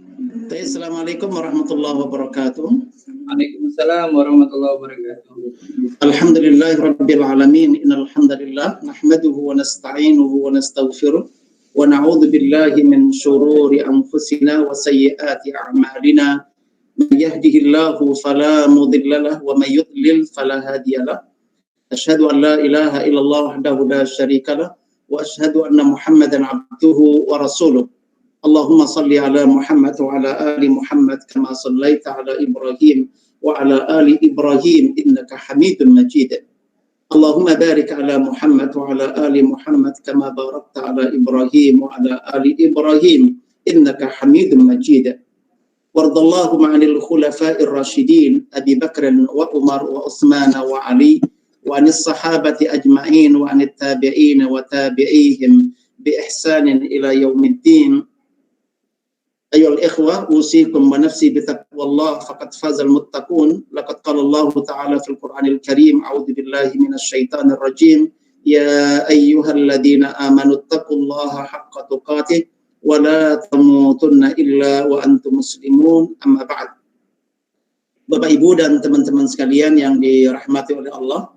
Assalamualaikum warahmatullahi wabarakatuh. Waalaikumsalam warahmatullahi wabarakatuh. Alhamdulillahi rabbil alamin. Innal hamdalillah nahmaduhu wa nasta'inuhu wa nastaghfiruh wa na'udzu billahi min shururi anfusina wa sayyiati a'malina. Man yahdihillahu fala mudilla lahu wa may yudlil fala hadiyalah. Asyhadu an la ilaha illallah wahdahu la syarikalah wa asyhadu anna Muhammadan abduhu wa rasuluh. Allahumma salli ala Muhammad wa ala ali Muhammad kama sallaita ala Ibrahim wa ala ali Ibrahim innaka Hamidum Majid. Allahumma barik ala Muhammad wa ala ali Muhammad kama barakta ala Ibrahim wa ala ali Ibrahim innaka Hamidum Majid. Wardallahu ma'anil khulafa'ir rasyidin Abi Bakr wa Umar wa Utsman wa Ali wa anis sahabati ajma'in wa anit tabi'in wa tabi'ihim bi ihsanin ila yaumiddin. Ayyuhal ikhwah, usikum wa nafsi bitaqwallah faqad fazal muttaqun. Laqad qala Allah Ta'ala fil Qur'anil Karim, a'udzu billahi minasyaitonir rajim. Ya ayyuhalladzina amanu taqullaha haqqa tuqatih wa la tamutunna illa wa antum muslimun. Amma ba'd. Bapak Ibu dan teman-teman sekalian yang dirahmati oleh Allah,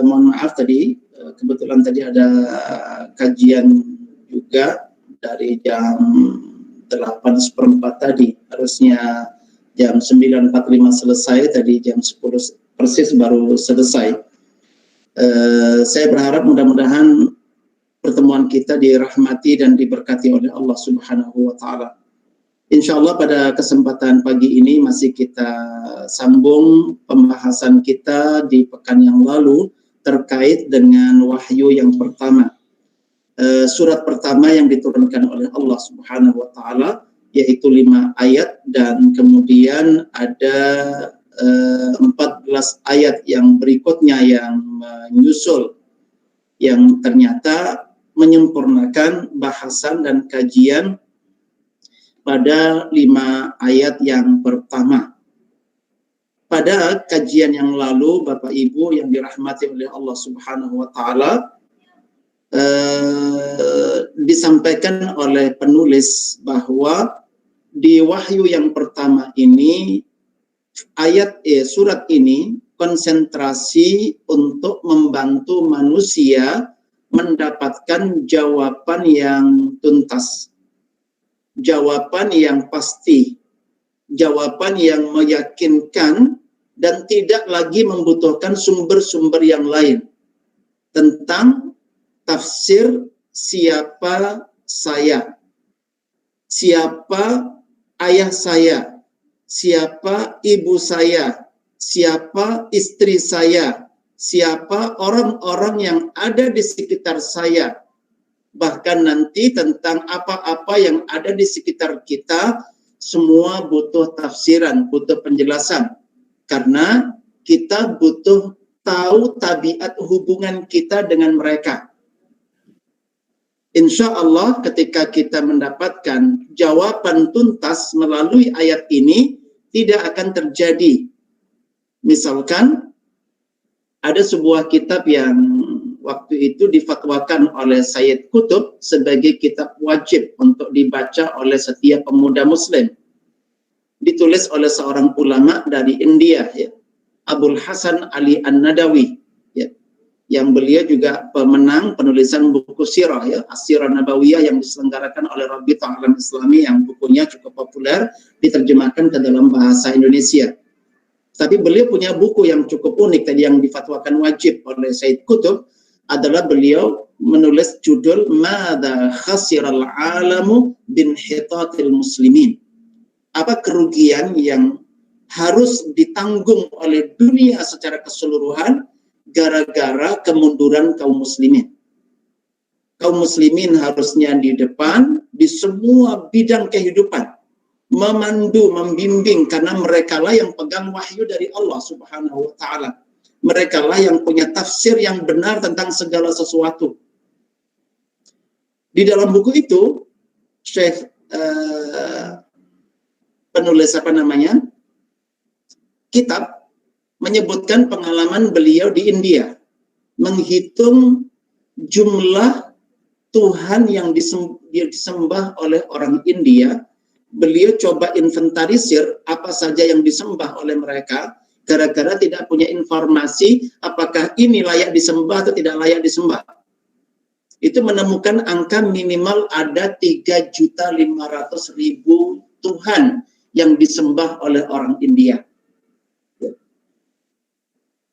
mohon maaf tadi kebetulan tadi ada kajian juga dari jam 8:15 tadi, harusnya jam 9.45 selesai, tadi jam 10 persis baru selesai. Saya berharap mudah-mudahan pertemuan kita dirahmati dan diberkati oleh Allah Subhanahu wa Ta'ala. Insya Allah pada kesempatan pagi ini masih kita sambung pembahasan kita di pekan yang lalu terkait dengan wahyu yang pertama. Surat pertama yang diturunkan oleh Allah Subhanahu wa Ta'ala, yaitu 5 ayat, dan kemudian ada 14 ayat yang berikutnya yang menyusul, yang ternyata menyempurnakan bahasan dan kajian pada 5 ayat yang pertama. Pada kajian yang lalu, Bapak Ibu yang dirahmati oleh Allah Subhanahu wa Ta'ala, disampaikan oleh penulis bahwa di wahyu yang pertama ini, surat ini konsentrasi untuk membantu manusia mendapatkan jawaban yang tuntas, jawaban yang pasti, jawaban yang meyakinkan, dan tidak lagi membutuhkan sumber-sumber yang lain tentang tafsir siapa saya, siapa ayah saya, siapa ibu saya, siapa istri saya, siapa orang-orang yang ada di sekitar saya, bahkan nanti tentang apa-apa yang ada di sekitar kita, semua butuh tafsiran, butuh penjelasan, karena kita butuh tahu tabiat hubungan kita dengan mereka. Insya Allah ketika kita mendapatkan jawaban tuntas melalui ayat ini, tidak akan terjadi. Misalkan ada sebuah kitab yang waktu itu difatwakan oleh Sayyid Qutb sebagai kitab wajib untuk dibaca oleh setiap pemuda muslim. Ditulis oleh seorang ulama dari India, ya, Abul Hasan Ali An-Nadawi, ya, yang beliau juga pemenang penulisan buku sirah, ya, As-Sirah Nabawiyah, yang diselenggarakan oleh Rabita Alam Islami, yang bukunya cukup populer, diterjemahkan ke dalam bahasa Indonesia. Tapi beliau punya buku yang cukup unik tadi yang difatwakan wajib oleh Sayyid Qutb, adalah beliau menulis judul Mada khasiral alamu bin hitatil muslimin. Apa kerugian yang harus ditanggung oleh dunia secara keseluruhan gara-gara kemunduran kaum muslimin. Kaum muslimin harusnya di depan di semua bidang kehidupan, memandu, membimbing, karena merekalah yang pegang wahyu dari Allah Subhanahu wa Ta'ala. Merekalah yang punya tafsir yang benar tentang segala sesuatu. Di dalam buku itu, Syekh penulis kitab menyebutkan pengalaman beliau di India, menghitung jumlah Tuhan yang disembah oleh orang India beliau coba inventarisir apa saja yang disembah oleh mereka, gara-gara tidak punya informasi apakah ini layak disembah atau tidak layak disembah. Itu menemukan angka minimal ada 3.500.000 Tuhan yang disembah oleh orang India.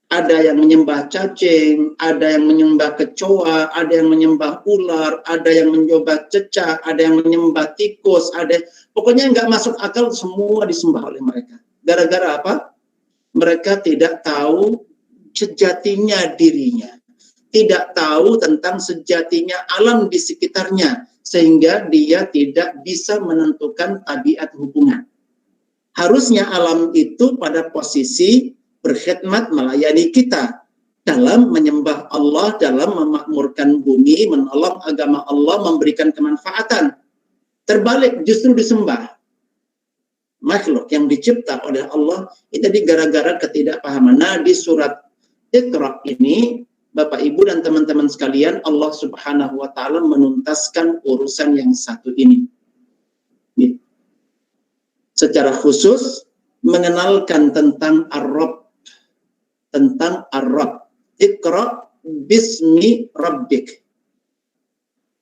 Ada yang menyembah cacing, ada yang menyembah kecoa, ada yang menyembah ular, ada yang menyembah cecak, ada yang menyembah tikus, pokoknya nggak masuk akal, semua disembah oleh mereka. Gara-gara apa? Mereka tidak tahu sejatinya dirinya, tidak tahu tentang sejatinya alam di sekitarnya, sehingga dia tidak bisa menentukan tabiat hubungan. Harusnya alam itu pada posisi berkhidmat melayani kita dalam menyembah Allah, dalam memakmurkan bumi, menolong agama Allah, memberikan kemanfaatan. Terbalik, justru disembah. Makhluk yang dicipta oleh Allah itu tadi gara-gara ketidakpahaman. Nah, di surat Iqra ini, Bapak Ibu dan teman-teman sekalian, Allah Subhanahu wa taala menuntaskan urusan yang satu ini. Secara khusus mengenalkan tentang Ar-Rabb, tentang Ar-Rabb. Iqra bismi rabbik.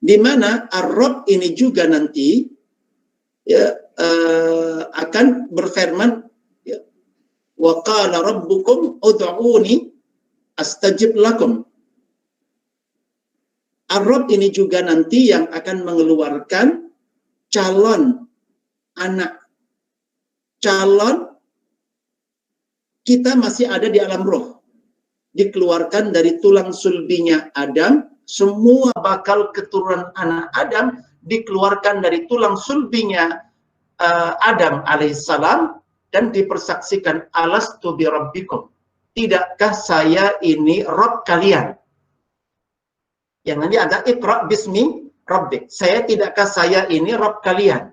Di mana Ar-Rabb ini juga nanti ya akan berfirman ya, wa qala rabbukum ud'uni astajib lakum. Ar-Rabb ini juga nanti yang akan mengeluarkan calon anak. Calon kita masih ada di alam roh, dikeluarkan dari tulang sulbinya Adam, semua bakal keturunan anak Adam dikeluarkan dari tulang sulbinya Adam alaihissalam dan dipersaksikan alastu bi rabbikum. Tidakkah saya ini Rabb kalian? Yang nanti ada Iqra bismi rabbik. Tidakkah saya ini Rabb kalian?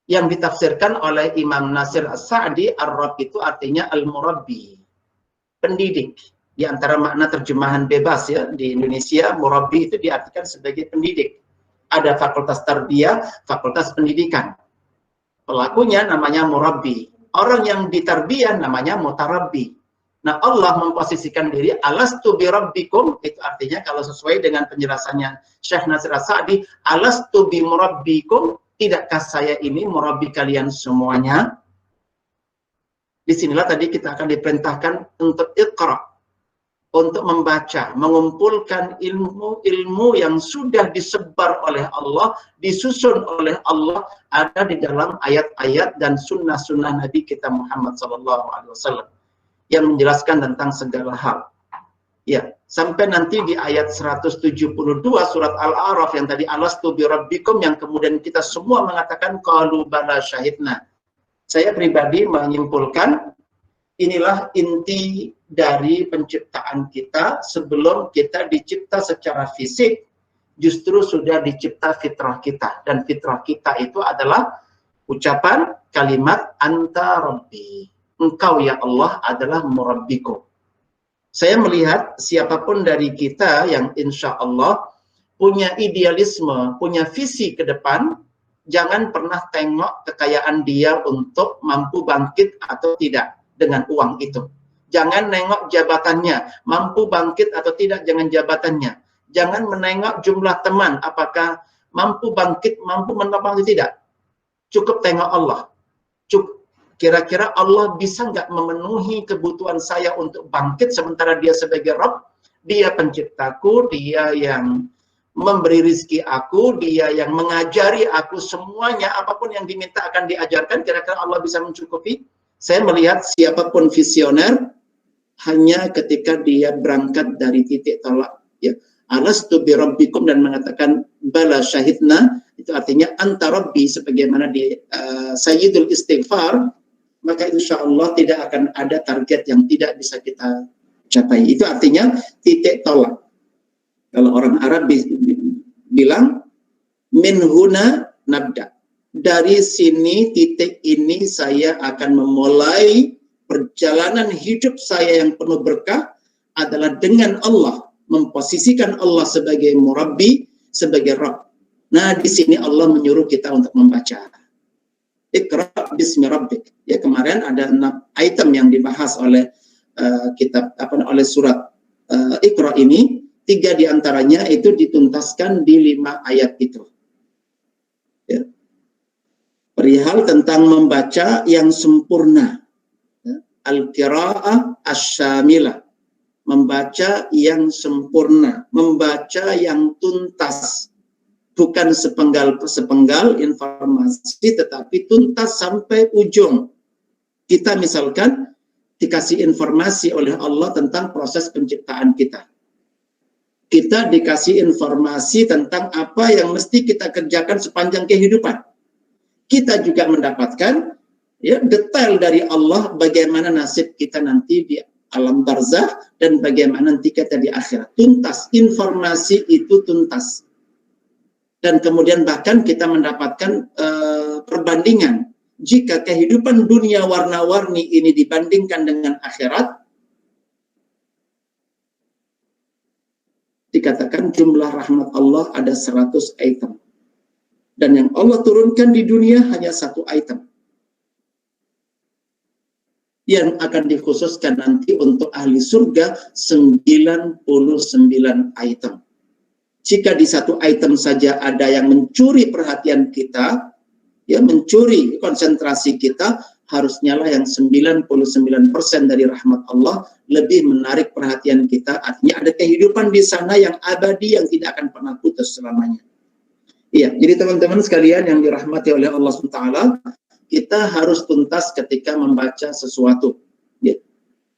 Yang ditafsirkan oleh Imam Nasir As-Sa'di, Ar-Rabb itu artinya Al-Murabbi, pendidik. Di antara makna terjemahan bebas ya di Indonesia, Murabbi itu diartikan sebagai pendidik. Ada fakultas tarbiyah, fakultas pendidikan. Pelakunya namanya Murabbi. Orang yang ditarbiyah namanya Mutarabbi. Nah, Allah memposisikan diri alastu bi rabbikum, itu artinya kalau sesuai dengan penjelasannya Syekh Nasir As-Sa'di, alastu bi murabbikum, tidakkah saya ini murabbi kalian semuanya? Disinilah tadi kita akan diperintahkan untuk Iqra, untuk membaca, mengumpulkan ilmu-ilmu yang sudah disebar oleh Allah, disusun oleh Allah, ada di dalam ayat-ayat dan sunnah-sunnah Nabi kita Muhammad SAW yang menjelaskan tentang segala hal. Ya, sampai nanti di ayat 172 surat Al-A'raf yang tadi alastu bi rabbikum, yang kemudian kita semua mengatakan qalu bala syahidna. Saya pribadi menyimpulkan inilah inti dari penciptaan kita. Sebelum kita dicipta secara fisik, justru sudah dicipta fitrah kita, dan fitrah kita itu adalah ucapan kalimat anta rabbi, engkau ya Allah adalah murabbiku. Saya melihat siapapun dari kita yang insya Allah punya idealisme, punya visi ke depan, jangan pernah tengok kekayaan dia untuk mampu bangkit atau tidak dengan uang itu. Jangan nengok jabatannya, mampu bangkit atau tidak dengan jabatannya. Jangan menengok jumlah teman, apakah mampu bangkit, mampu menopang atau tidak. Cukup tengok Allah. Kira-kira Allah bisa nggak memenuhi kebutuhan saya untuk bangkit sementara dia sebagai Rabb, dia penciptaku, dia yang memberi rizki aku, dia yang mengajari aku semuanya, apapun yang diminta akan diajarkan, kira-kira Allah bisa mencukupi. Saya melihat siapapun visioner hanya ketika dia berangkat dari titik tolak ya, alastu bi rabbikum, dan mengatakan bala syahidna, itu artinya anta rabbi, sebagaimana di Sayyidul Istighfar, maka insya Allah tidak akan ada target yang tidak bisa kita capai. Itu artinya titik tolak. Kalau orang Arab bilang min huna nabda, dari sini titik ini saya akan memulai perjalanan hidup saya yang penuh berkah, adalah dengan Allah, memposisikan Allah sebagai murabbi, sebagai Rabb. Nah, di sini Allah menyuruh kita untuk membaca. Iqra bismi rabbik. Ya, kemarin ada 6 item yang dibahas oleh oleh surat Iqra ini. 3 diantaranya itu dituntaskan di 5 ayat itu. Ya. Perihal tentang membaca yang sempurna. Ya. Al-qira'ah asy-syamilah. Membaca yang sempurna, membaca yang tuntas. Bukan sepenggal informasi, tetapi tuntas sampai ujung. Kita misalkan dikasih informasi oleh Allah tentang proses penciptaan kita. Kita dikasih informasi tentang apa yang mesti kita kerjakan sepanjang kehidupan. Kita juga mendapatkan ya detail dari Allah bagaimana nasib kita nanti di alam barzakh dan bagaimana nanti kita di akhirat. Tuntas, informasi itu tuntas. Dan kemudian bahkan kita mendapatkan perbandingan. Jika kehidupan dunia warna-warni ini dibandingkan dengan akhirat, dikatakan jumlah rahmat Allah ada 100 item. Dan yang Allah turunkan di dunia hanya 1 item. Yang akan dikhususkan nanti untuk ahli surga 99 item. Jika di 1 item saja ada yang mencuri perhatian kita, ya mencuri konsentrasi kita, harusnya lah yang 99% dari rahmat Allah lebih menarik perhatian kita. Artinya ada kehidupan di sana yang abadi, yang tidak akan pernah putus selamanya. Iya, jadi teman-teman sekalian yang dirahmati oleh Allah SWT, kita harus tuntas ketika membaca sesuatu. Ya.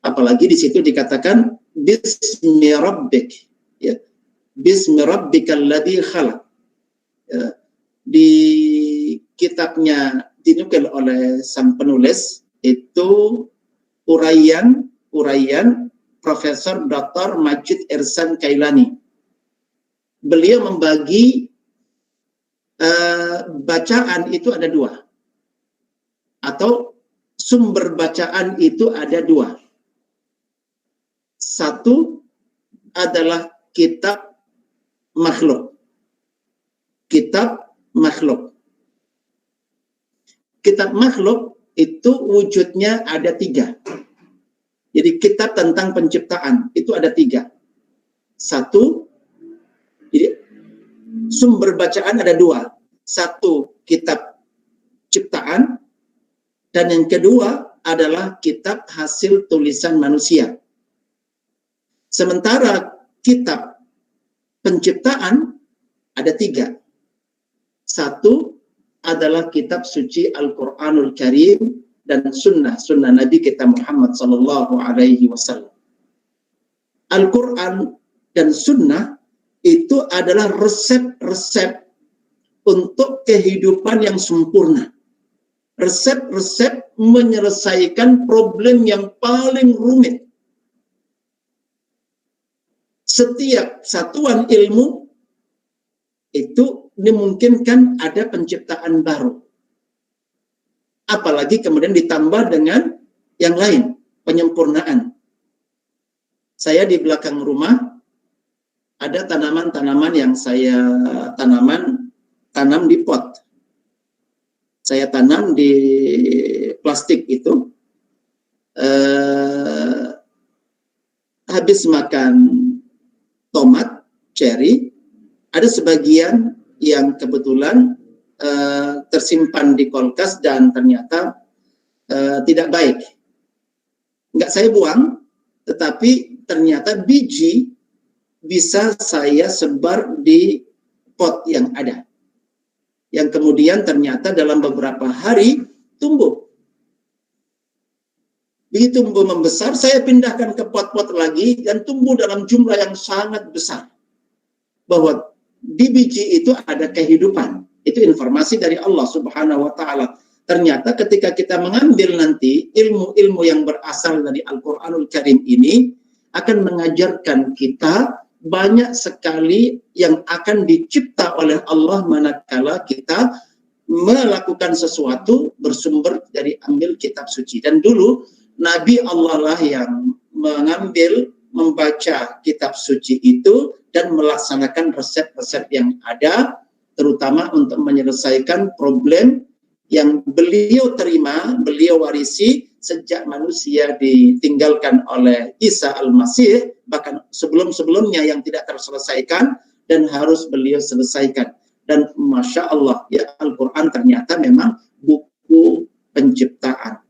Apalagi di situ dikatakan Bismi Rabbik. Ya. Bismi Rabbikal ladzi khalaq. Ya. Di kitabnya dinukil oleh sang penulis itu uraian Profesor Dr. Majid Ihsan Kailani. Beliau membagi bacaan itu ada 2, atau sumber bacaan itu ada 2. 1 adalah kitab makhluk. Kitab makhluk. Kitab makhluk itu wujudnya ada 3. Jadi kitab tentang penciptaan itu ada 3. 1, jadi sumber bacaan ada 2. 1 kitab ciptaan, dan yang kedua adalah kitab hasil tulisan manusia. Sementara kitab penciptaan ada 3. 1 adalah kitab suci Al-Quranul Karim dan sunnah Nabi kita Muhammad sallallahu alaihi wasallam. Al-Quran dan sunnah itu adalah resep-resep untuk kehidupan yang sempurna. Resep-resep menyelesaikan problem yang paling rumit. Setiap satuan ilmu itu dimungkinkan ada penciptaan baru. Apalagi kemudian ditambah dengan yang lain, penyempurnaan. Saya di belakang rumah ada tanaman-tanaman yang saya tanam di pot. Saya tanam di plastik itu. Habis makan tomat, cherry, ada sebagian yang kebetulan tersimpan di kulkas dan ternyata tidak baik. Enggak saya buang, tetapi ternyata biji bisa saya sebar di pot yang ada. Yang kemudian ternyata dalam beberapa hari tumbuh. Begitu tumbuh membesar, saya pindahkan ke pot-pot lagi dan tumbuh dalam jumlah yang sangat besar. Bahwa di biji itu ada kehidupan. Itu informasi dari Allah Subhanahu wa Ta'ala. Ternyata ketika kita mengambil nanti ilmu-ilmu yang berasal dari Al-Quranul Karim ini akan mengajarkan kita banyak sekali yang akan dicipta oleh Allah manakala kita melakukan sesuatu bersumber dari ambil kitab suci. Dan dulu Nabi Allah lah yang mengambil, membaca kitab suci itu dan melaksanakan resep-resep yang ada, terutama untuk menyelesaikan problem yang beliau terima, beliau warisi sejak manusia ditinggalkan oleh Isa Al-Masih, bahkan sebelum-sebelumnya yang tidak terselesaikan dan harus beliau selesaikan. Dan Masya Allah, ya, Al-Quran ternyata memang buku penciptaan,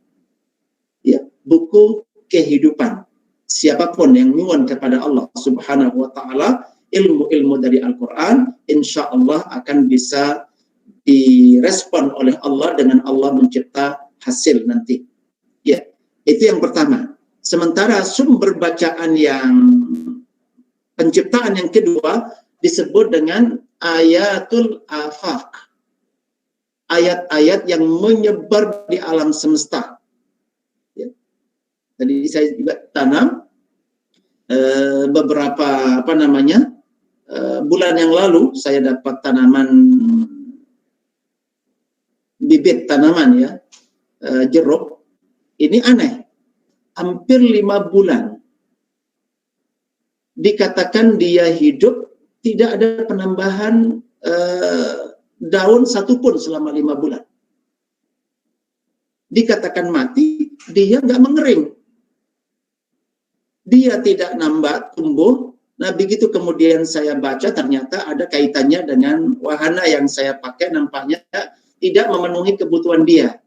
ya, buku kehidupan. Siapapun yang nyuwun kepada Allah Subhanahu wa Ta'ala ilmu-ilmu dari Al-Quran, insya Allah akan bisa direspon oleh Allah dengan Allah mencipta hasil nanti. Ya, itu yang pertama. Sementara sumber bacaan yang penciptaan yang kedua disebut dengan ayatul afaq. Ayat-ayat yang menyebar di alam semesta. Ya. Tadi saya juga tanam beberapa bulan yang lalu saya dapat tanaman bibit tanaman, ya, jeruk. Ini aneh, hampir 5 bulan dikatakan dia hidup, tidak ada penambahan daun satupun selama 5 bulan. Dikatakan mati, dia nggak mengering, dia tidak nambah tumbuh. Nah, begitu kemudian saya baca, ternyata ada kaitannya dengan wahana yang saya pakai, nampaknya tidak memenuhi kebutuhan dia.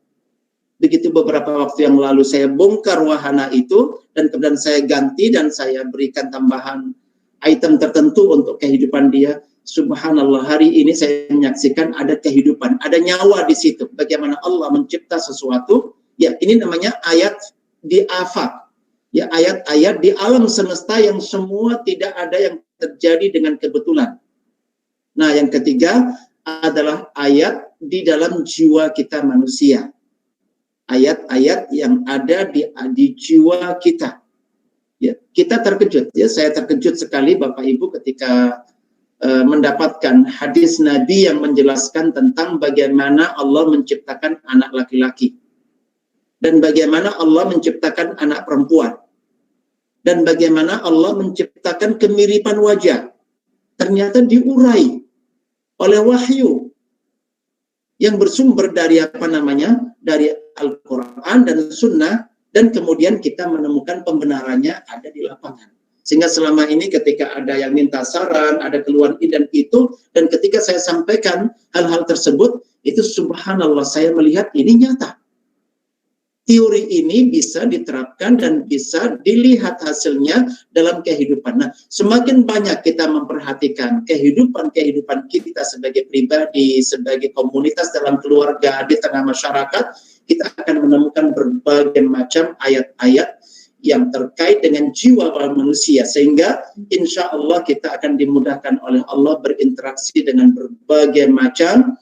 Begitu beberapa waktu yang lalu saya bongkar wahana itu, dan kemudian saya ganti dan saya berikan tambahan item tertentu untuk kehidupan dia. Subhanallah, hari ini saya menyaksikan ada kehidupan, ada nyawa di situ. Bagaimana Allah mencipta sesuatu, ya, ini namanya ayat di afaq. Ya, ayat-ayat di alam semesta yang semua tidak ada yang terjadi dengan kebetulan. Nah, yang ketiga adalah ayat di dalam jiwa kita manusia. Ayat-ayat yang ada di jiwa kita. Ya, kita terkejut. Ya, saya terkejut sekali Bapak Ibu ketika mendapatkan hadis Nabi yang menjelaskan tentang bagaimana Allah menciptakan anak laki-laki. Dan bagaimana Allah menciptakan anak perempuan. Dan bagaimana Allah menciptakan kemiripan wajah. Ternyata diurai oleh wahyu yang bersumber dari dari Al-Quran dan Sunnah, dan kemudian kita menemukan pembenarannya ada di lapangan. Sehingga selama ini ketika ada yang minta saran, ada keluhan ini dan itu, dan ketika saya sampaikan hal-hal tersebut, itu subhanallah saya melihat ini nyata. Teori ini bisa diterapkan dan bisa dilihat hasilnya dalam kehidupan. Nah, semakin banyak kita memperhatikan kehidupan kita sebagai pribadi, sebagai komunitas dalam keluarga, di tengah masyarakat, kita akan menemukan berbagai macam ayat-ayat yang terkait dengan jiwa manusia, sehingga insya Allah kita akan dimudahkan oleh Allah berinteraksi dengan berbagai macam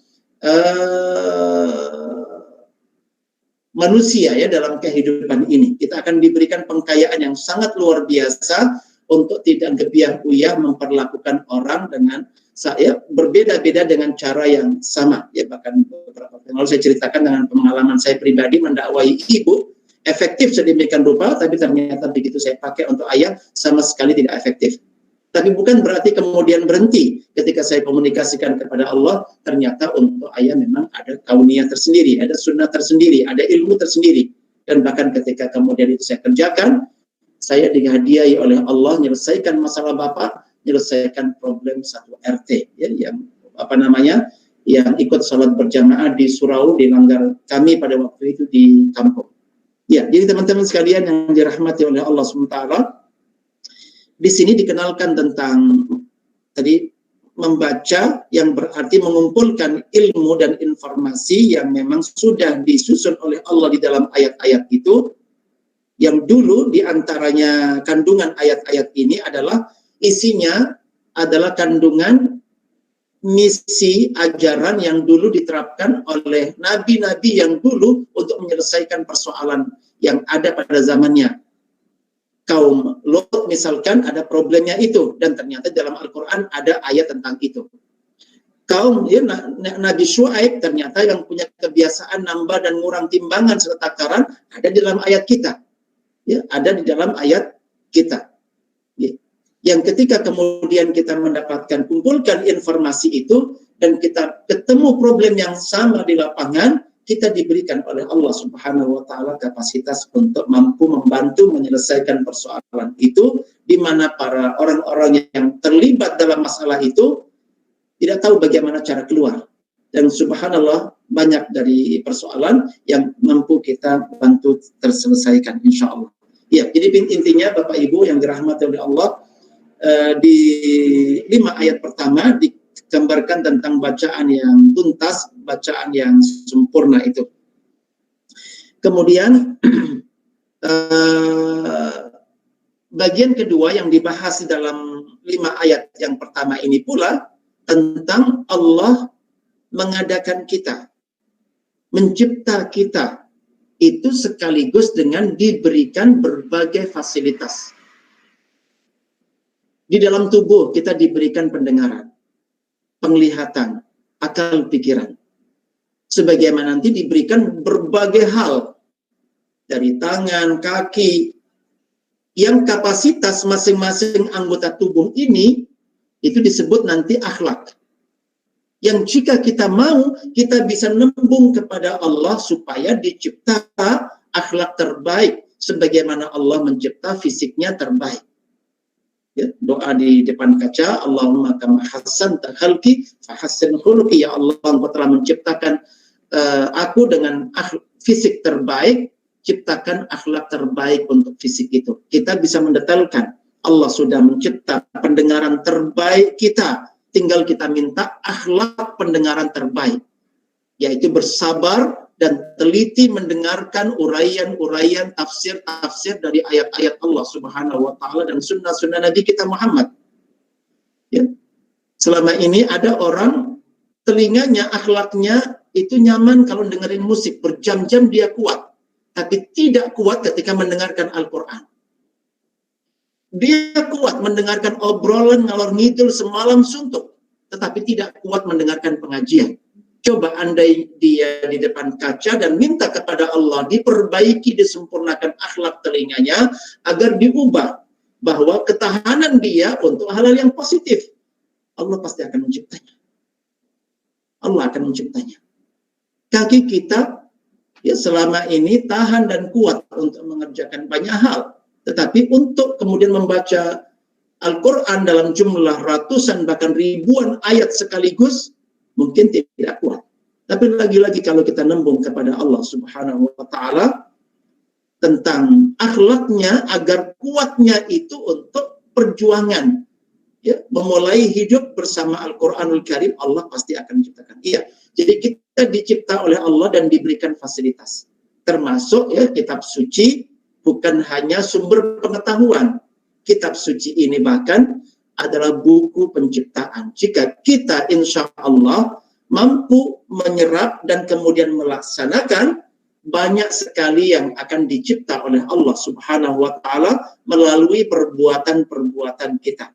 manusia, ya, dalam kehidupan ini. Kita akan diberikan pengkayaan yang sangat luar biasa untuk tidak gebiah uyah memperlakukan orang dengan berbeda-beda dengan cara yang sama. Ya, bahkan beberapa waktu lalu saya ceritakan dengan pengalaman saya pribadi mendakwai ibu, efektif sedemikian rupa, tapi ternyata begitu saya pakai untuk ayah sama sekali tidak efektif. Tapi bukan berarti kemudian berhenti. Ketika saya komunikasikan kepada Allah, ternyata untuk ayah memang ada kauniyah tersendiri, ada sunnah tersendiri, ada ilmu tersendiri. Dan bahkan ketika kemudian itu saya kerjakan, saya dihadiahi oleh Allah menyelesaikan masalah Bapak, menyelesaikan problem satu RT, ya, yang ikut sholat berjamaah di surau di langgar kami pada waktu itu di kampung. Ya, jadi teman-teman sekalian yang dirahmati oleh Allah SWT, di sini dikenalkan tentang tadi membaca yang berarti mengumpulkan ilmu dan informasi yang memang sudah disusun oleh Allah di dalam ayat-ayat itu, yang dulu diantaranya kandungan ayat-ayat ini adalah isinya adalah kandungan misi ajaran yang dulu diterapkan oleh nabi-nabi yang dulu untuk menyelesaikan persoalan yang ada pada zamannya. Kaum Lot misalkan ada problemnya itu, dan ternyata dalam Al-Quran ada ayat tentang itu. Kaum Nabi Syuaib ternyata yang punya kebiasaan nambah dan ngurang timbangan serta takaran ada di dalam ayat kita. Ya, ada di dalam ayat kita. Ya. Yang ketika kemudian kita mendapatkan, kumpulkan informasi itu, dan kita ketemu problem yang sama di lapangan, kita diberikan oleh Allah Subhanahu wa taala kapasitas untuk mampu membantu menyelesaikan persoalan itu, di mana para orang-orang yang terlibat dalam masalah itu tidak tahu bagaimana cara keluar. Dan subhanallah, banyak dari persoalan yang mampu kita bantu terselesaikan insya Allah. Ya, jadi intinya Bapak Ibu yang dirahmati oleh Allah, di 5 ayat pertama digambarkan tentang bacaan yang tuntas, bacaan yang sempurna itu. Kemudian bagian kedua yang dibahas dalam 5 ayat yang pertama ini pula tentang Allah mengadakan kita, mencipta kita, itu sekaligus dengan diberikan berbagai fasilitas. Di dalam tubuh kita diberikan pendengaran, penglihatan, akal pikiran. Sebagaimana nanti diberikan berbagai hal, dari tangan, kaki, yang kapasitas masing-masing anggota tubuh ini, itu disebut nanti akhlak. Yang jika kita mau, kita bisa nembung kepada Allah supaya dicipta akhlak terbaik, sebagaimana Allah mencipta fisiknya terbaik. Ya, doa di depan kaca, Allahumma kama hassanta khalqi fahassin khuluqi, ya Allah, Engkau telah menciptakan aku dengan fisik terbaik, ciptakan akhlak terbaik untuk fisik itu. Kita bisa mendetailkan, Allah sudah mencipta pendengaran terbaik kita, tinggal kita minta akhlak pendengaran terbaik, yaitu bersabar dan teliti mendengarkan uraian-uraian, tafsir-tafsir dari ayat-ayat Allah Subhanahu wa taala dan sunnah-sunnah Nabi kita Muhammad. Ya. Selama ini ada orang telinganya, akhlaknya itu nyaman kalau dengerin musik, berjam-jam dia kuat, tapi tidak kuat ketika mendengarkan Al-Quran. Dia kuat mendengarkan obrolan ngalor ngidul semalam suntuk, tetapi tidak kuat mendengarkan pengajian. Coba andai dia di depan kaca dan minta kepada Allah diperbaiki, disempurnakan akhlak telinganya agar diubah, bahwa ketahanan dia untuk hal-hal yang positif, Allah pasti akan menciptanya. Allah akan menciptanya. Kaki kita ya selama ini tahan dan kuat untuk mengerjakan banyak hal, tetapi untuk kemudian membaca Al-Quran dalam jumlah ratusan bahkan ribuan ayat sekaligus mungkin tidak kuat. Tapi lagi-lagi kalau kita nembung kepada Allah Subhanahu wa taala tentang akhlaknya agar kuatnya itu untuk perjuangan, ya, memulai hidup bersama Al-Quranul Karim, Allah pasti akan menciptakan. Iya, jadi kita dicipta oleh Allah dan diberikan fasilitas, termasuk ya kitab suci. Bukan hanya sumber pengetahuan, kitab suci ini bahkan adalah buku penciptaan. Jika kita insya Allah mampu menyerap dan kemudian melaksanakan, banyak sekali yang akan dicipta oleh Allah Subhanahu wa taala melalui perbuatan-perbuatan kita.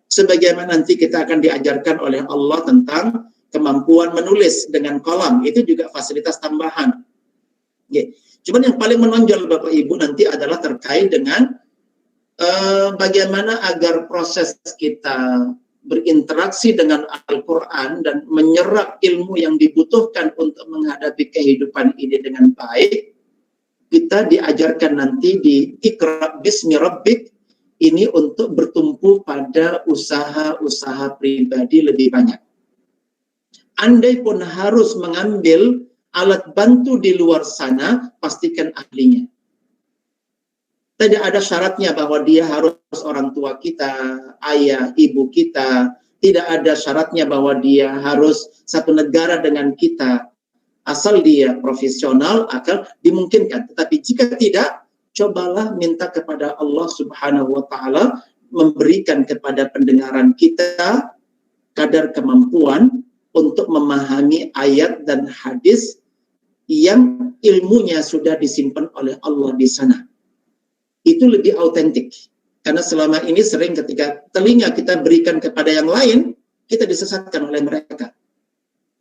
Sebagaimana nanti kita akan diajarkan oleh Allah tentang kemampuan menulis dengan kolam, itu juga fasilitas tambahan. Okay. Cuman yang paling menonjol Bapak Ibu nanti adalah terkait dengan bagaimana agar proses kita berinteraksi dengan Al-Quran dan menyerap ilmu yang dibutuhkan untuk menghadapi kehidupan ini dengan baik. Kita diajarkan nanti di Iqra Bismi Rabbik ini untuk bertumpu pada usaha-usaha pribadi lebih banyak. Andai pun harus mengambil alat bantu di luar sana, pastikan ahlinya. Tidak ada syaratnya bahwa dia harus orang tua kita, ayah, ibu kita. Tidak ada syaratnya bahwa dia harus satu negara dengan kita. Asal dia profesional, akan dimungkinkan. Tetapi jika tidak, cobalah minta kepada Allah Subhanahu wa taala memberikan kepada pendengaran kita kadar kemampuan untuk memahami ayat dan hadis yang ilmunya sudah disimpan oleh Allah di sana. Itu lebih autentik. Karena selama ini sering ketika telinga kita berikan kepada yang lain, kita disesatkan oleh mereka.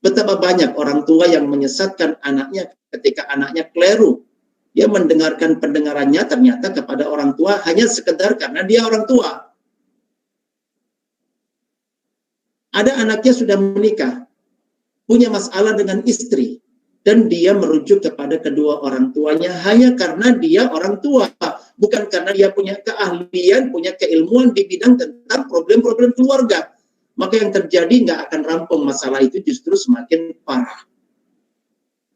Betapa banyak orang tua yang menyesatkan anaknya ketika anaknya keliru. Dia mendengarkan pendengarannya ternyata kepada orang tua hanya sekedar karena dia orang tua. Ada anaknya sudah menikah, punya masalah dengan istri. dan dia merujuk kepada kedua orang tuanya hanya karena dia orang tua, bukan karena dia punya keahlian, punya keilmuan di bidang tentang problem-problem keluarga. Maka yang terjadi nggak akan rampung masalah itu, justru semakin parah.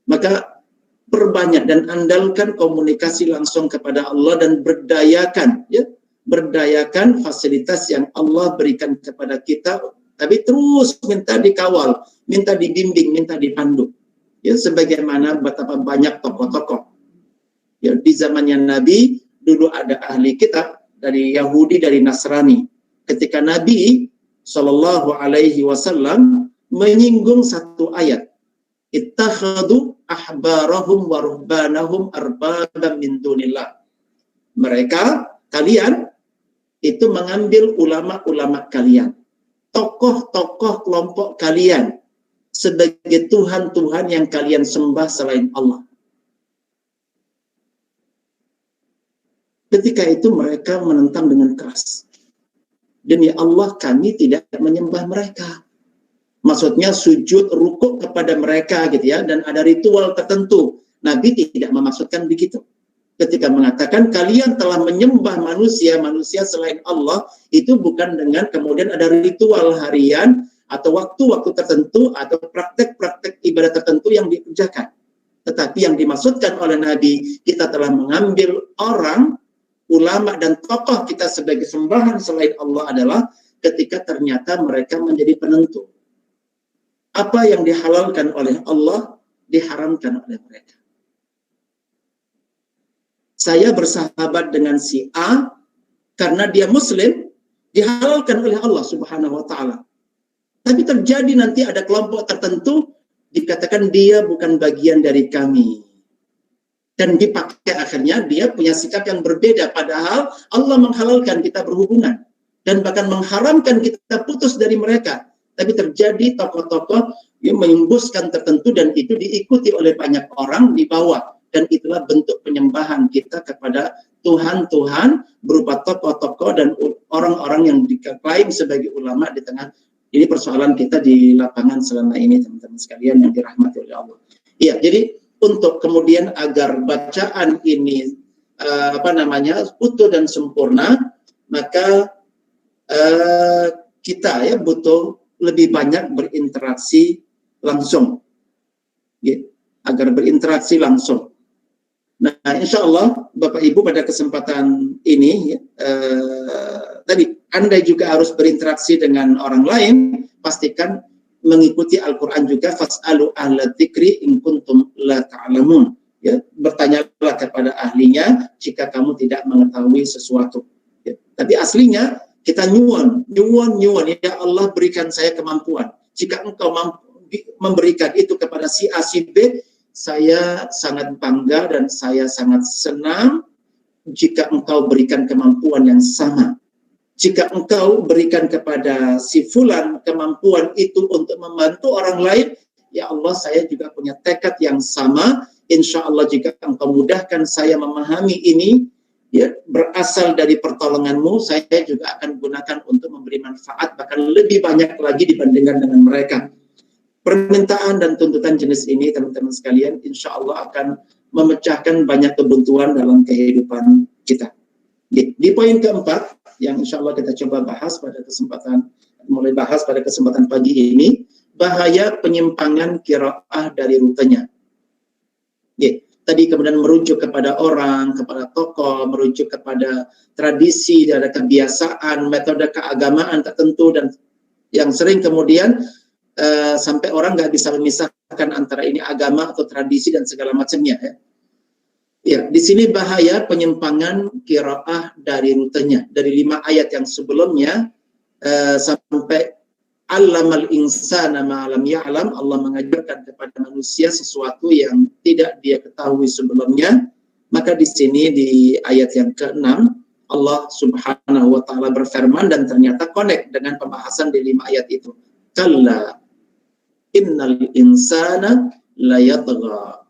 Maka perbanyak dan andalkan komunikasi langsung kepada Allah dan berdayakan, ya, berdayakan fasilitas yang Allah berikan kepada kita, tapi terus minta dikawal, minta dibimbing, minta dipandu. Ya, sebagaimana betapa banyak tokoh-tokoh. Ya, di zamannya Nabi dulu ada ahli kitab dari Yahudi, dari Nasrani. Ketika Nabi Shallallahu Alaihi Wasallam menyinggung satu ayat, ittakhadu ahbarahum wa ruhbanahum arbabam min dunillah. Mereka, kalian itu mengambil ulama-ulama kalian, tokoh-tokoh kelompok kalian sebagai Tuhan-Tuhan yang kalian sembah selain Allah. Ketika itu mereka menentang dengan keras. Demi Allah, kami tidak menyembah mereka. Maksudnya sujud, rukuk kepada mereka gitu ya, dan ada ritual tertentu. Nabi tidak memaksudkan begitu. Ketika mengatakan kalian telah menyembah manusia selain Allah, itu bukan dengan kemudian ada ritual harian atau waktu-waktu tertentu atau praktek-praktek ibadah tertentu yang dikerjakan. Tetapi yang dimaksudkan oleh Nabi, kita telah mengambil orang, ulama dan tokoh kita sebagai sembahan selain Allah adalah ketika ternyata mereka menjadi penentu. Apa yang dihalalkan oleh Allah, diharamkan oleh mereka. Saya bersahabat dengan si A karena dia Muslim, dihalalkan oleh Allah Subhanahu wa Ta'ala. Tapi terjadi nanti ada kelompok tertentu dikatakan dia bukan bagian dari kami. Dan dipakai akhirnya dia punya sikap yang berbeda. Padahal Allah menghalalkan kita berhubungan. Dan bahkan mengharamkan kita putus dari mereka. Tapi terjadi tokoh-tokoh yang mengembuskan tertentu dan itu diikuti oleh banyak orang di bawah. Dan itulah bentuk penyembahan kita kepada Tuhan-Tuhan berupa tokoh-tokoh dan orang-orang yang diklaim sebagai ulama di tengah. Ini persoalan kita di lapangan selama ini, teman-teman sekalian yang dirahmati oleh Allah. Iya, jadi untuk kemudian agar bacaan ini utuh dan sempurna, maka kita ya butuh lebih banyak berinteraksi langsung, ya, agar berinteraksi langsung. Nah, insya Allah Bapak Ibu pada kesempatan ini ya, tadi Anda juga harus berinteraksi dengan orang lain, pastikan mengikuti Al-Quran juga, fas'alu ahla dzikri in kuntum la ta'lamun. Ya, bertanyalah kepada ahlinya jika kamu tidak mengetahui sesuatu. Ya, tapi aslinya kita nyuwun, ya Allah berikan saya kemampuan. Jika engkau mampu memberikan itu kepada si A, si B, saya sangat bangga dan saya sangat senang jika engkau berikan kemampuan yang sama. Jika engkau berikan kepada si fulan kemampuan itu untuk membantu orang lain, ya Allah saya juga punya tekad yang sama. Insya Allah jika engkau mudahkan saya memahami ini, ya berasal dari pertolonganmu, saya juga akan gunakan untuk memberi manfaat bahkan lebih banyak lagi dibandingkan dengan mereka. Permintaan dan tuntutan jenis ini teman-teman sekalian insya Allah akan memecahkan banyak kebuntuan dalam kehidupan kita. Di poin keempat yang insya Allah kita coba bahas pada kesempatan pagi ini, bahaya penyimpangan qiraah dari rutenya. Tadi kemudian merujuk kepada orang, kepada tokoh, merujuk kepada tradisi, ada kebiasaan, metode keagamaan tertentu dan yang sering kemudian sampai orang nggak bisa memisahkan antara ini agama atau tradisi dan segala macamnya. Ya, di sini bahaya penyimpangan qiraah dari rutenya. Dari 5 ayat yang sebelumnya sampai allamal insana ma lam ya'lam, Allah mengajarkan kepada manusia sesuatu yang tidak dia ketahui sebelumnya. Maka di sini di ayat yang ke-6 Allah Subhanahu wa taala berfirman dan ternyata connect dengan pembahasan di 5 ayat itu. Kalla innal insana layatgha.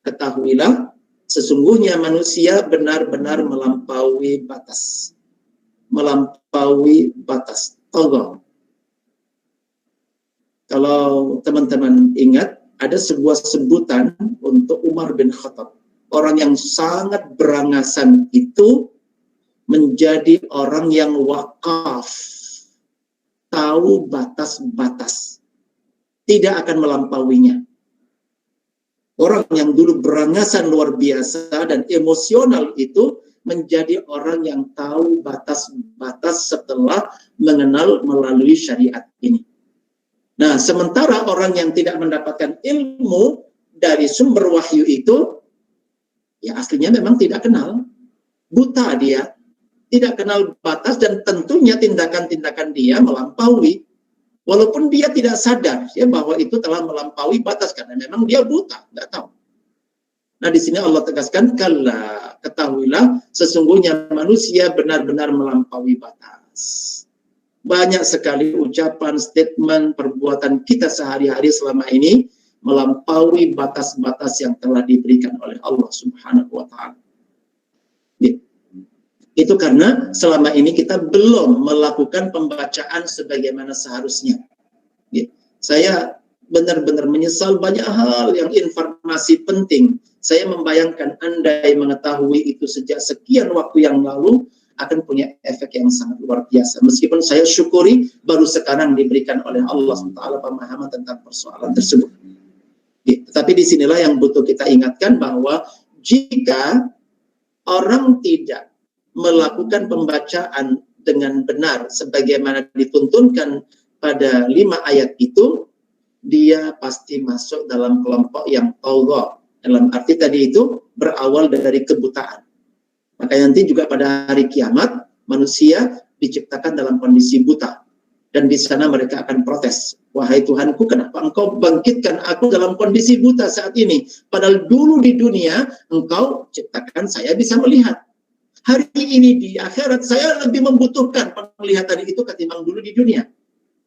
Ketahuilah sesungguhnya manusia benar-benar melampaui batas. Melampaui batas. Tagha. Kalau teman-teman ingat, ada sebuah sebutan untuk Umar bin Khattab. Orang yang sangat berangasan itu menjadi orang yang wakaf, tahu batas-batas, tidak akan melampauinya. Orang yang dulu berangasan luar biasa dan emosional itu menjadi orang yang tahu batas-batas setelah mengenal melalui syariat ini. Nah, sementara orang yang tidak mendapatkan ilmu dari sumber wahyu itu, ya aslinya memang tidak kenal, buta dia, tidak kenal batas, dan tentunya tindakan-tindakan dia melampaui, walaupun dia tidak sadar ya bahwa itu telah melampaui batas karena memang dia buta, nggak tahu. Nah, di sini Allah tegaskan, kalla, ketahuilah sesungguhnya manusia benar-benar melampaui batas. Banyak sekali ucapan, statement, perbuatan kita sehari-hari selama ini melampaui batas-batas yang telah diberikan oleh Allah Subhanahu wa Ta'ala. Itu karena selama ini kita belum melakukan pembacaan sebagaimana seharusnya. Saya benar-benar menyesal banyak hal yang informasi penting. Saya membayangkan andai mengetahui itu sejak sekian waktu yang lalu, akan punya efek yang sangat luar biasa. Meskipun saya syukuri baru sekarang diberikan oleh Allah SWT pemahaman tentang persoalan tersebut. Tetapi disinilah yang butuh kita ingatkan bahwa jika orang tidak melakukan pembacaan dengan benar sebagaimana dituntunkan pada 5 ayat itu, dia pasti masuk dalam kelompok yang tagha. Dalam arti tadi itu berawal dari kebutaan. Maka nanti juga pada hari kiamat manusia diciptakan dalam kondisi buta, dan di sana mereka akan protes. Wahai Tuhanku, kenapa engkau bangkitkan aku dalam kondisi buta saat ini? Padahal dulu di dunia engkau ciptakan saya bisa melihat. Hari ini di akhirat saya lebih membutuhkan penglihatan itu ketimbang dulu di dunia.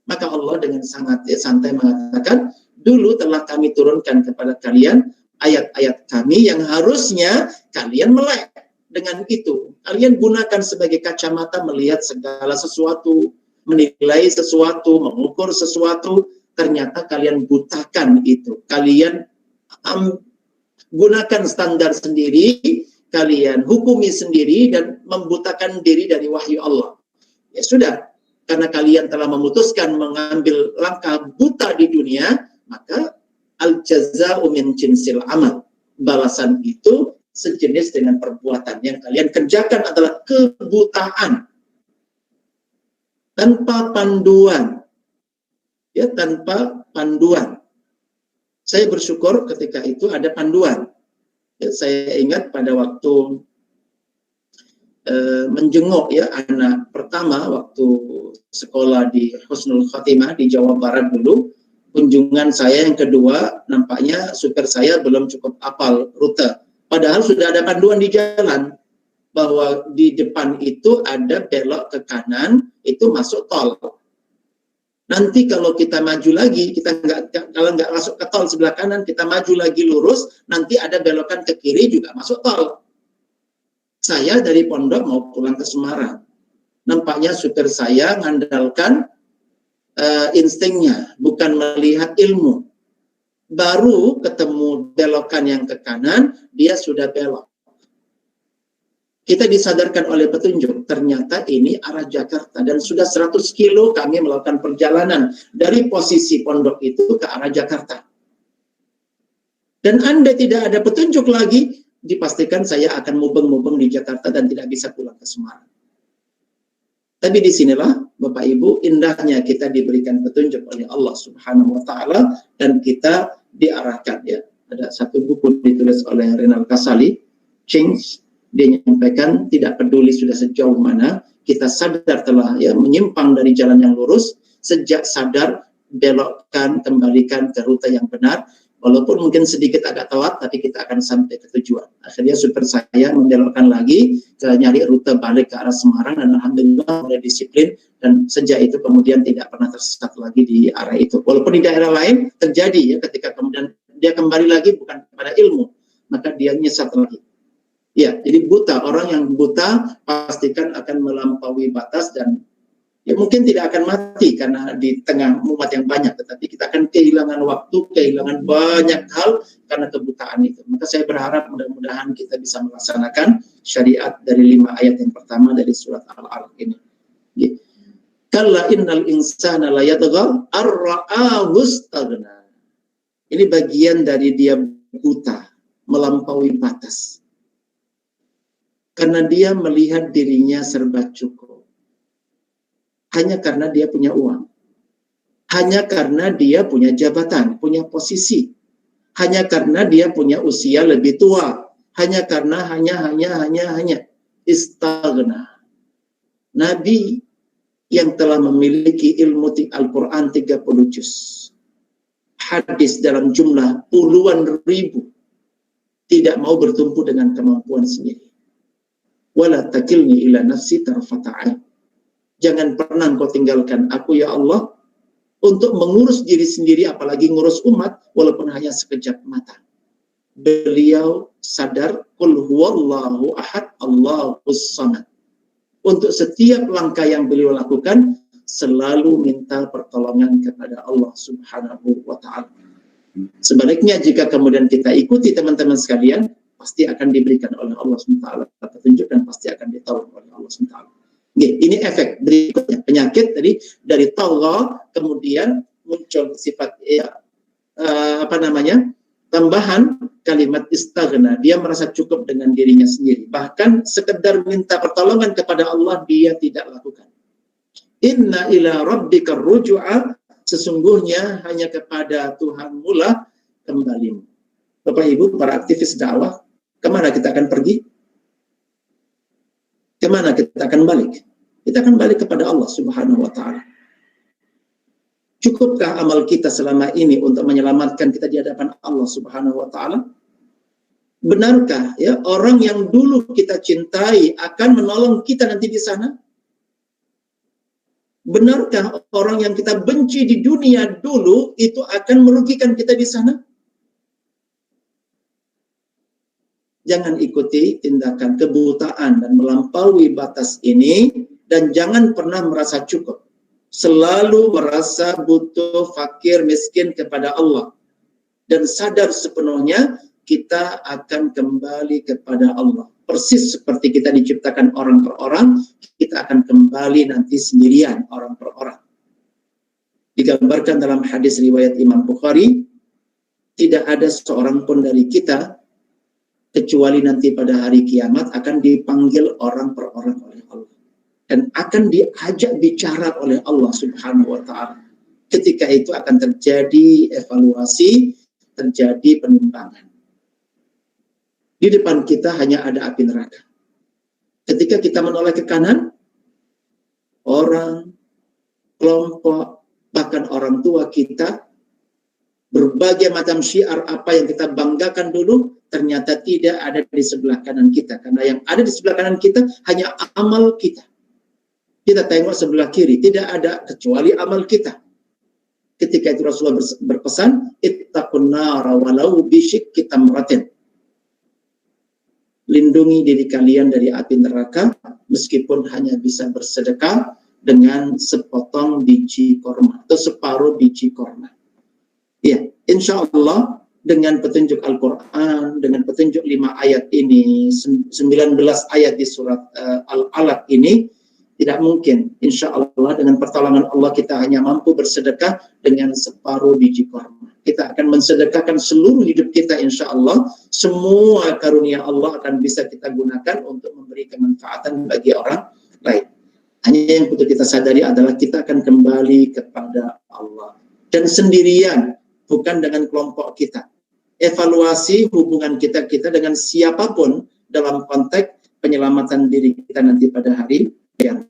Maka Allah dengan sangat santai mengatakan, dulu telah kami turunkan kepada kalian ayat-ayat kami yang harusnya kalian melek. Dengan itu, kalian gunakan sebagai kacamata melihat segala sesuatu, menilai sesuatu, mengukur sesuatu. Ternyata kalian butakan itu. Kalian gunakan standar sendiri, kalian hukumi sendiri, dan membutakan diri dari wahyu Allah. Ya sudah, karena kalian telah memutuskan mengambil langkah buta di dunia, maka al-jaza'u min jinsil amal. Balasan itu sejenis dengan perbuatan yang kalian kerjakan adalah kebutaan tanpa panduan, ya, tanpa panduan. Saya bersyukur ketika itu ada panduan. Ya, saya ingat pada waktu menjenguk ya anak pertama waktu sekolah di Husnul Khotimah di Jawa Barat dulu, kunjungan saya yang kedua, nampaknya supir saya belum cukup hafal rute. Padahal sudah ada panduan di jalan bahwa di depan itu ada belok ke kanan, itu masuk tol. Nanti kalau kita maju lagi, kalau nggak masuk ke tol sebelah kanan, kita maju lagi lurus, nanti ada belokan ke kiri juga masuk tol. Saya dari pondok mau pulang ke Semarang. Nampaknya supir saya mengandalkan instingnya, bukan melihat ilmu. Baru ketemu belokan yang ke kanan, dia sudah belok. Kita disadarkan oleh petunjuk, ternyata ini arah Jakarta, dan sudah 100 kilo kami melakukan perjalanan dari posisi pondok itu ke arah Jakarta. Dan Anda tidak ada petunjuk lagi, dipastikan saya akan mubeng-mubeng di Jakarta dan tidak bisa pulang ke Semarang. Tapi disinilah Bapak Ibu, indahnya kita diberikan petunjuk oleh Allah Subhanahu wa Ta'ala, dan kita diarahkan ya. Ada satu buku ditulis oleh Renal Kasali, Change. Dia menyampaikan tidak peduli sudah sejauh mana kita sadar telah ya menyimpang dari jalan yang lurus, sejak sadar belokkan, kembalikan ke rute yang benar. Walaupun mungkin sedikit agak telat, tapi kita akan sampai ke tujuan. Akhirnya supir saya membelokkan lagi ke nyari rute balik ke arah Semarang, dan alhamdulillah mulai disiplin, dan sejak itu kemudian tidak pernah tersesat lagi di arah itu. Walaupun di daerah lain terjadi ya, ketika kemudian dia kembali lagi bukan kepada ilmu, maka dia nyesat lagi. Ya, jadi buta, orang yang buta pastikan akan melampaui batas, dan Ya mungkin tidak akan mati karena di tengah umat yang banyak, tetapi kita akan kehilangan waktu, kehilangan banyak hal karena kebutaan itu. Maka saya berharap mudah-mudahan kita bisa melaksanakan syariat dari 5 ayat yang pertama dari surat Al-Alaq ini. Kalla innal insana la yatgha ar-ra'ahu istaghna. Ini bagian dari dia buta, melampaui batas. Karena dia melihat dirinya serba cukup. Hanya karena dia punya uang. Hanya karena dia punya jabatan, punya posisi. Hanya karena dia punya usia lebih tua. Hanya karena hanya istaghna. Nabi yang telah memiliki ilmu Al-Quran 30 juz. Hadis dalam jumlah puluhan ribu. Tidak mau bertumpu dengan kemampuan sendiri. Wala takilni ila nafsi tarfata'ain. Jangan pernah engkau tinggalkan aku ya Allah untuk mengurus diri sendiri, apalagi ngurus umat, walaupun hanya sekejap mata. Beliau sadar, qul huwallahu ahad, Allahus samad. Untuk setiap langkah yang beliau lakukan, selalu minta pertolongan kepada Allah Subhanahu wa ta'ala. Sebaliknya jika kemudian kita ikuti teman-teman sekalian, pasti akan diberikan oleh Allah SWT petunjuk dan pasti akan ditolong oleh Allah SWT. Ini efek berikutnya, penyakit tadi dari tagha kemudian muncul sifat tambahan kalimat istaghna. Dia merasa cukup dengan dirinya sendiri, bahkan sekedar minta pertolongan kepada Allah dia tidak lakukan. Inna ila rabbika ruju'a, sesungguhnya hanya kepada Tuhanmu lah kembali. Bapak Ibu para aktivis dakwah, kemana kita akan pergi? Kemana kita akan balik? Kita akan balik kepada Allah Subhanahu wa ta'ala. Cukupkah amal kita selama ini untuk menyelamatkan kita di hadapan Allah Subhanahu wa ta'ala? Benarkah ya orang yang dulu kita cintai akan menolong kita nanti di sana? Benarkah orang yang kita benci di dunia dulu itu akan merugikan kita di sana? Jangan ikuti tindakan kebutaan dan melampaui batas ini, dan jangan pernah merasa cukup. Selalu merasa butuh, fakir, miskin kepada Allah. Dan sadar sepenuhnya kita akan kembali kepada Allah. Persis seperti kita diciptakan orang per orang, kita akan kembali nanti sendirian orang per orang. Digambarkan dalam hadis riwayat Imam Bukhari, tidak ada seorang pun dari kita kecuali nanti pada hari kiamat akan dipanggil orang per orang oleh Allah. Dan akan diajak bicara oleh Allah Subhanahu wa ta'ala. Ketika itu akan terjadi evaluasi, terjadi penimbangan. Di depan kita hanya ada api neraka. Ketika kita menoleh ke kanan, orang, kelompok, bahkan orang tua kita, berbagai macam syiar apa yang kita banggakan dulu, ternyata tidak ada di sebelah kanan kita. Karena yang ada di sebelah kanan kita hanya amal kita. Kita tengok sebelah kiri, tidak ada kecuali amal kita. Ketika itu Rasulullah berpesan, ittaqun nara walau bisyikki tamratin. Lindungi diri kalian dari api neraka, meskipun hanya bisa bersedekah dengan sepotong biji korma atau separuh biji korma. Ya, insya Allah dengan petunjuk Al-Quran, dengan petunjuk 5 ayat ini, 19 ayat di surat Al-Alaq ini, tidak mungkin. Insya Allah dengan pertolongan Allah kita hanya mampu bersedekah dengan separuh biji korma. Kita akan mensedekahkan seluruh hidup kita insya Allah. Semua karunia Allah akan bisa kita gunakan untuk memberi kemanfaatan bagi orang lain. Hanya yang perlu kita sadari adalah kita akan kembali kepada Allah. Dan sendirian, bukan dengan kelompok kita. Evaluasi hubungan kita dengan siapapun dalam konteks penyelamatan diri kita nanti pada hari kiamat.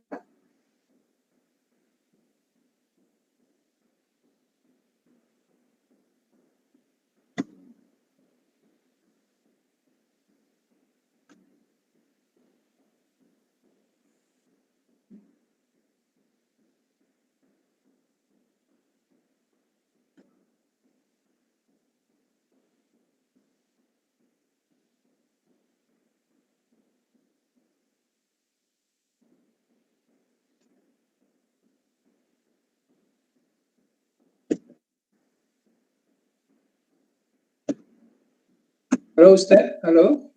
Halo Ustaz, halo.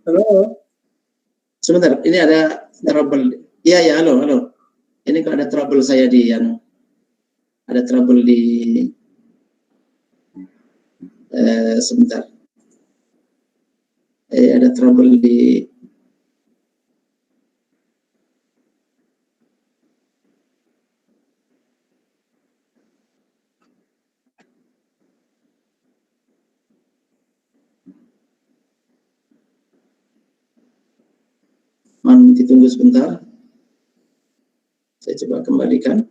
Halo. Sebentar, ini ada trouble. Iya, halo. Ini kok ada trouble saya di ada trouble di sebentar. Ada trouble di ditunggu sebentar. Saya coba kembalikan.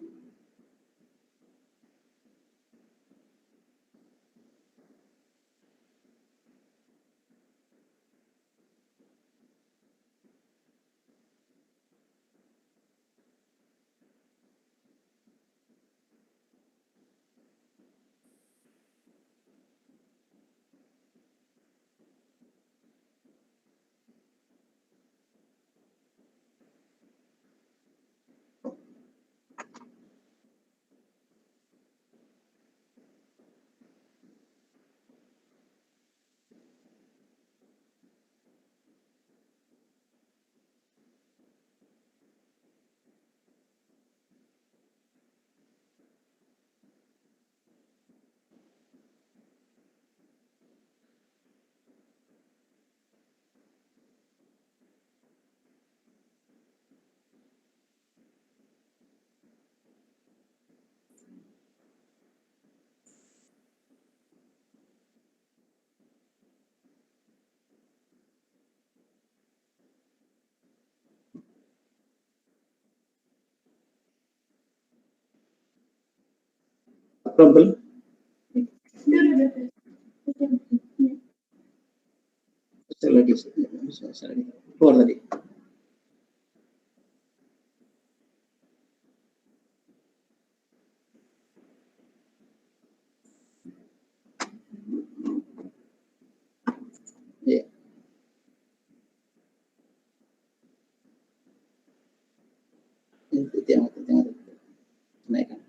Trouble. Saya lagi keluar tadi. Ya. Itu yang naikkan.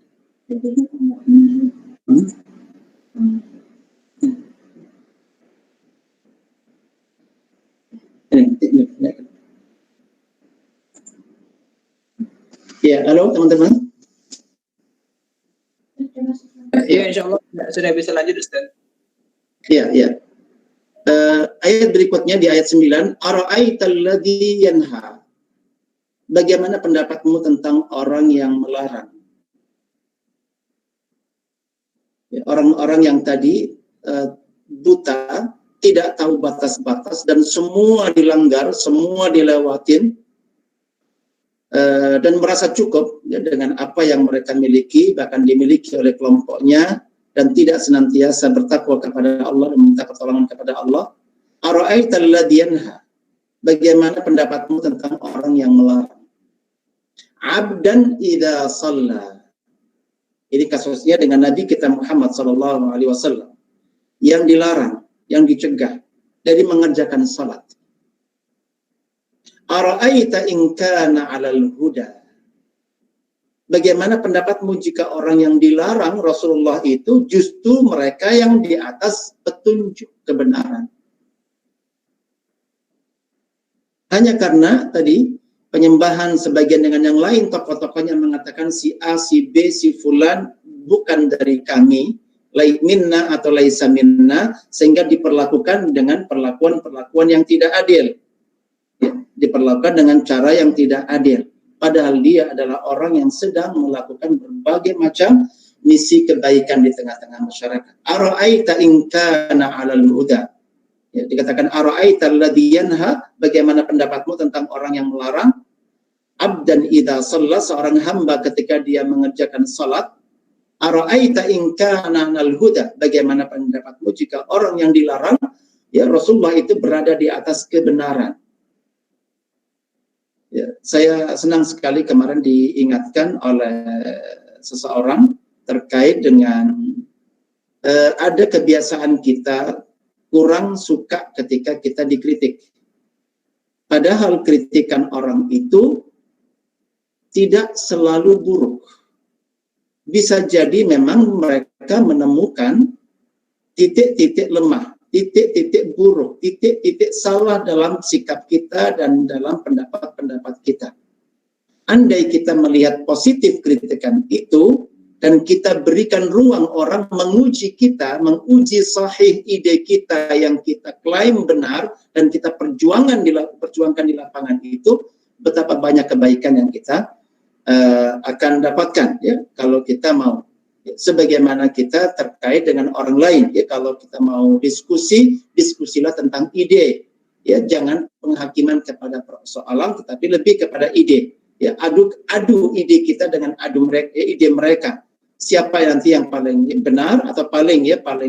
Ya, halo teman-teman. Iya, insya Allah sudah bisa lanjut Ustaz. Iya. Ayat berikutnya di ayat 9, ara'aital ladzi yanha. Bagaimana pendapatmu tentang orang yang melarang? Ya, orang-orang yang tadi buta, tidak tahu batas-batas dan semua dilanggar, semua dilewatin, dan merasa cukup ya, dengan apa yang mereka miliki, bahkan dimiliki oleh kelompoknya, dan tidak senantiasa bertakwa kepada Allah dan minta pertolongan kepada Allah. Ara'aital ladzi yanha. Bagaimana pendapatmu tentang orang yang melarang? Abdan idza shalla. Ini kasusnya dengan Nabi kita Muhammad SAW yang dilarang, yang dicegah dari mengerjakan salat. Ara'aita in kana 'alal huda. Bagaimana pendapatmu jika orang yang dilarang Rasulullah itu justru mereka yang di atas petunjuk kebenaran? Hanya karena tadi penyembahan sebagian dengan yang lain, tokoh-tokohnya mengatakan si A, si B, si Fulan bukan dari kami, minna atau laisa minna, sehingga diperlakukan dengan perlakuan yang tidak adil. Ya, diperlakukan dengan cara yang tidak adil. Padahal dia adalah orang yang sedang melakukan berbagai macam misi kebaikan di tengah-tengah masyarakat. Ara'aita in kana 'alal huda. Ya, dikatakan ara'aita alladzi yanha, bagaimana pendapatmu tentang orang yang melarang? Abdan idza shalla, seorang hamba ketika dia mengerjakan salat. Ara'aita in kana 'alal huda, bagaimana pendapatmu jika orang yang dilarang, ya Rasulullah itu berada di atas kebenaran. Ya, saya senang sekali kemarin diingatkan oleh seseorang terkait dengan ada kebiasaan kita kurang suka ketika kita dikritik. Padahal kritikan orang itu tidak selalu buruk. Bisa jadi memang mereka menemukan titik-titik lemah titik-titik buruk, titik-titik salah dalam sikap kita dan dalam pendapat-pendapat kita. Andai kita melihat positif kritikan itu, dan kita berikan ruang orang menguji kita, menguji sahih ide kita yang kita klaim benar, dan kita perjuangkan di lapangan itu, betapa banyak kebaikan yang kita akan dapatkan, ya, kalau kita mau. Ya, sebagaimana kita terkait dengan orang lain, ya, kalau kita mau diskusilah tentang ide, ya, jangan penghakiman kepada persoalan, tetapi lebih kepada ide, ya, adu ide kita dengan ide mereka. Siapa nanti yang paling benar atau paling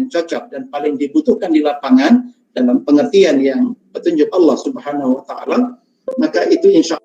cocok dan paling dibutuhkan di lapangan dalam pengertian yang petunjuk Allah Subhanahu wa taala, maka itu insya